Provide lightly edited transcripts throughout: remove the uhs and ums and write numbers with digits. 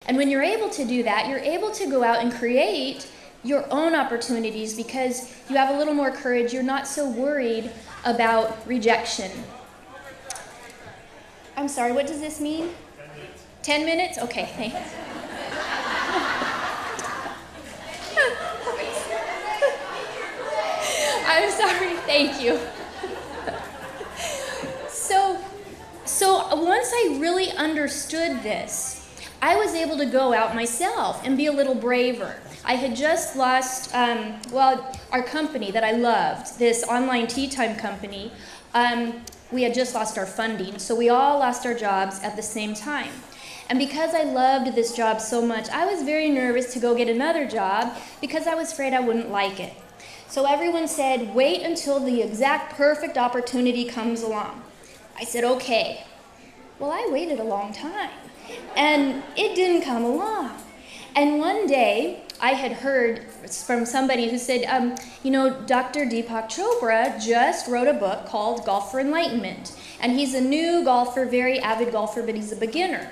And when you're able to do that, you're able to go out and create your own opportunities because you have a little more courage. You're not so worried about rejection. I'm sorry, what does this mean? 10 minutes? Okay, thanks. I'm sorry, thank you. So once I really understood this, I was able to go out myself and be a little braver. I had just lost, our company that I loved, this online tea time company, we had just lost our funding, so we all lost our jobs at the same time. And because I loved this job so much, I was very nervous to go get another job because I was afraid I wouldn't like it. So everyone said, wait until the exact perfect opportunity comes along. I said, okay. Well, I waited a long time, and it didn't come along. And one day, I had heard from somebody who said, Dr. Deepak Chopra just wrote a book called Golf for Enlightenment. And he's a new golfer, very avid golfer, but he's a beginner.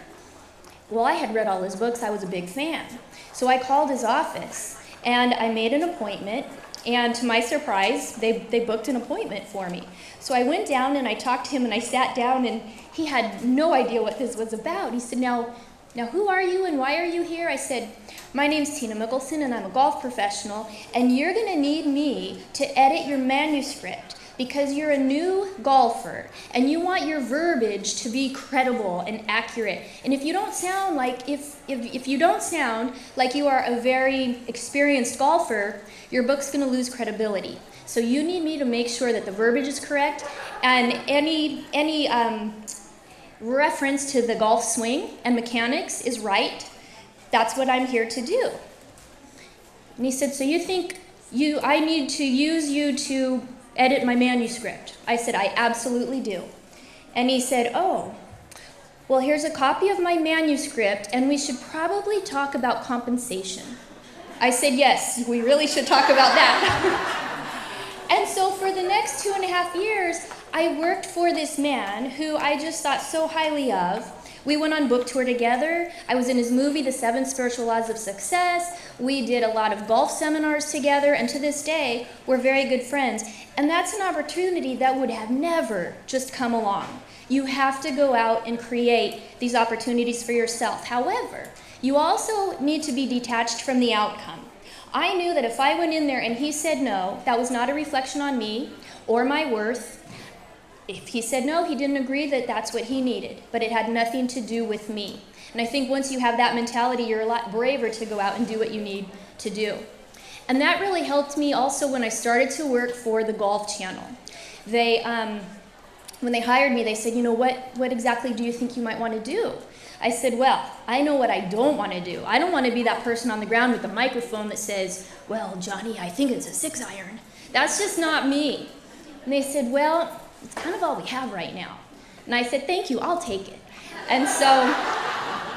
Well, I had read all his books. I was a big fan. So I called his office, and I made an appointment. And to my surprise, they booked an appointment for me. So I went down and I talked to him and I sat down and he had no idea what this was about. He said, now who are you and why are you here? I said, my name's Tina Mickelson and I'm a golf professional and you're gonna need me to edit your manuscript because you're a new golfer and you want your verbiage to be credible and accurate. And if you don't sound like, if you don't sound like you are a very experienced golfer, your book's gonna lose credibility. So you need me to make sure that the verbiage is correct and any reference to the golf swing and mechanics is right. That's what I'm here to do. And he said, so you think I need to use you to edit my manuscript? I said, I absolutely do. And he said, oh, well, here's a copy of my manuscript and we should probably talk about compensation. I said, yes, we really should talk about that. And so for the next 2.5 years, I worked for this man who I just thought so highly of. We went on book tour together. I was in his movie, The 7 Spiritual Laws of Success. We did a lot of golf seminars together, and to this day, we're very good friends. And that's an opportunity that would have never just come along. You have to go out and create these opportunities for yourself. However, you also need to be detached from the outcome. I knew that if I went in there and he said no, that was not a reflection on me or my worth. If he said no, he didn't agree that that's what he needed, but it had nothing to do with me. And I think once you have that mentality, you're a lot braver to go out and do what you need to do. And that really helped me also when I started to work for the Golf Channel. They, when they hired me, they said, what exactly do you think you might want to do? I said, well, I know what I don't want to do. I don't want to be that person on the ground with the microphone that says, well, Johnny, I think it's a 6-iron. That's just not me. And they said, well, it's kind of all we have right now. And I said, thank you, I'll take it. And so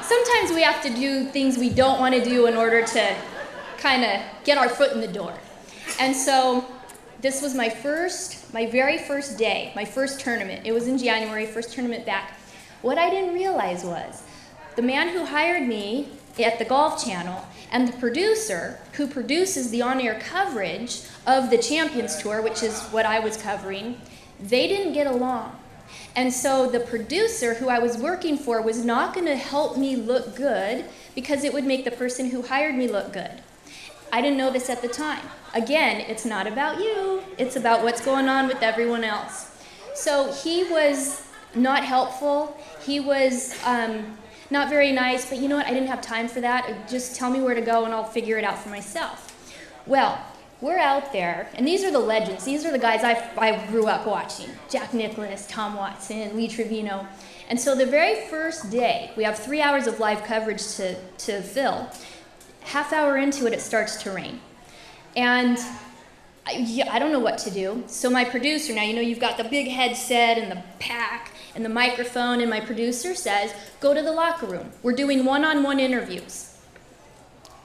sometimes we have to do things we don't want to do in order to kind of get our foot in the door. And so this was my very first day, my first tournament. It was in January, first tournament back. What I didn't realize was the man who hired me at the Golf Channel and the producer who produces the on-air coverage of the Champions Tour, which is what I was covering, they didn't get along. And so the producer who I was working for was not going to help me look good because it would make the person who hired me look good. I didn't know this at the time. Again, it's not about you. It's about what's going on with everyone else. So he was not helpful. He was not very nice, but you know what? I didn't have time for that. Just tell me where to go and I'll figure it out for myself. Well, we're out there, and these are the legends. These are the guys I grew up watching. Jack Nicklaus, Tom Watson, Lee Trevino. And so the very first day, we have 3 hours of live coverage to fill. Half hour into it, it starts to rain. And I don't know what to do. So my producer, now you've got the big headset and the pack and the microphone, and my producer says, go to the locker room. We're doing one-on-one interviews.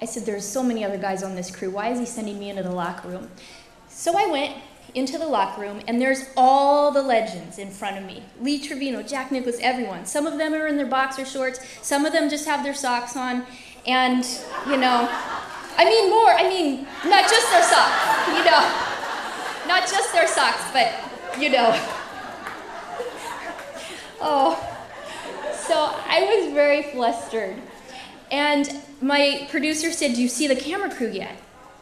I said, there's so many other guys on this crew. Why is he sending me into the locker room? So I went into the locker room, and there's all the legends in front of me. Lee Trevino, Jack Nicklaus, everyone. Some of them are in their boxer shorts. Some of them just have their socks on. And, not just their socks, Not just their socks, but, Oh, so I was very flustered. And my producer said, "Do you see the camera crew yet?"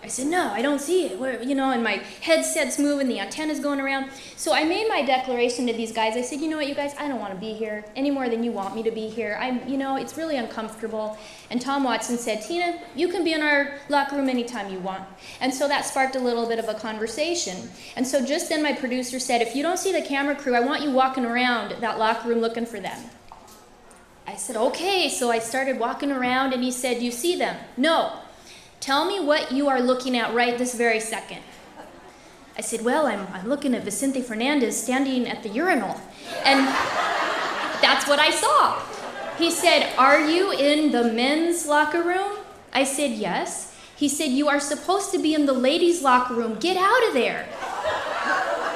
I said, "No, I don't see it." And my headset's moving, the antenna's going around. So I made my declaration to these guys. I said, "You know what, you guys, I don't want to be here any more than you want me to be here. It's really uncomfortable." And Tom Watson said, "Tina, you can be in our locker room anytime you want." And so that sparked a little bit of a conversation. And so just then my producer said, "If you don't see the camera crew, I want you walking around that locker room looking for them." I said, "Okay." So I started walking around, and he said, "You see them?" "No." "Tell me what you are looking at right this very second." I said, "Well, I'm looking at Vicente Fernandez standing at the urinal." And that's what I saw. He said, "Are you in the men's locker room?" I said, "Yes." He said, "You are supposed to be in the ladies' locker room. Get out of there."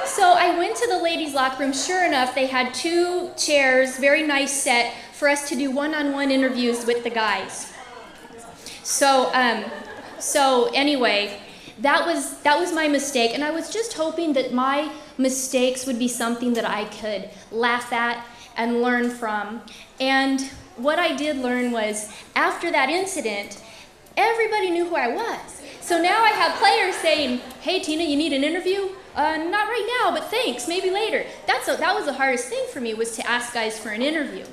So I went to the ladies' locker room. Sure enough, they had 2 chairs, very nice set, for us to do one-on-one interviews with the guys. So anyway, that was my mistake, and I was just hoping that my mistakes would be something that I could laugh at and learn from. And what I did learn was, after that incident, everybody knew who I was. So now I have players saying, "Hey Tina, you need an interview?" "Not right now, but thanks, maybe later." That was the hardest thing for me, was to ask guys for an interview.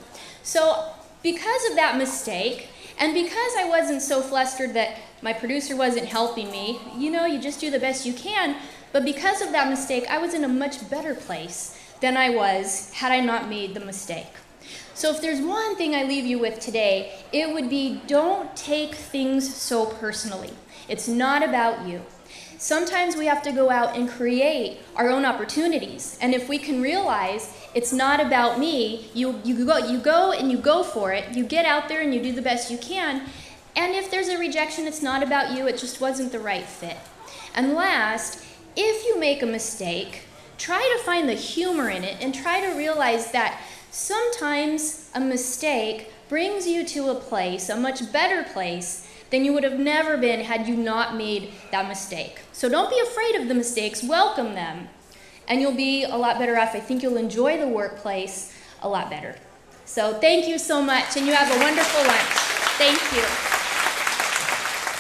So because of that mistake, and because I wasn't so flustered that my producer wasn't helping me, you just do the best you can, but because of that mistake, I was in a much better place than I was had I not made the mistake. So if there's one thing I leave you with today, it would be, don't take things so personally. It's not about you. Sometimes we have to go out and create our own opportunities. And if we can realize it's not about me, you go and you go for it. You get out there and you do the best you can. And if there's a rejection, it's not about you. It just wasn't the right fit. And last, if you make a mistake, try to find the humor in it and try to realize that sometimes a mistake brings you to a place, a much better place, than you would have never been had you not made that mistake. So don't be afraid of the mistakes, welcome them, and you'll be a lot better off. I think you'll enjoy the workplace a lot better. So thank you so much, and you have a wonderful lunch. Thank you.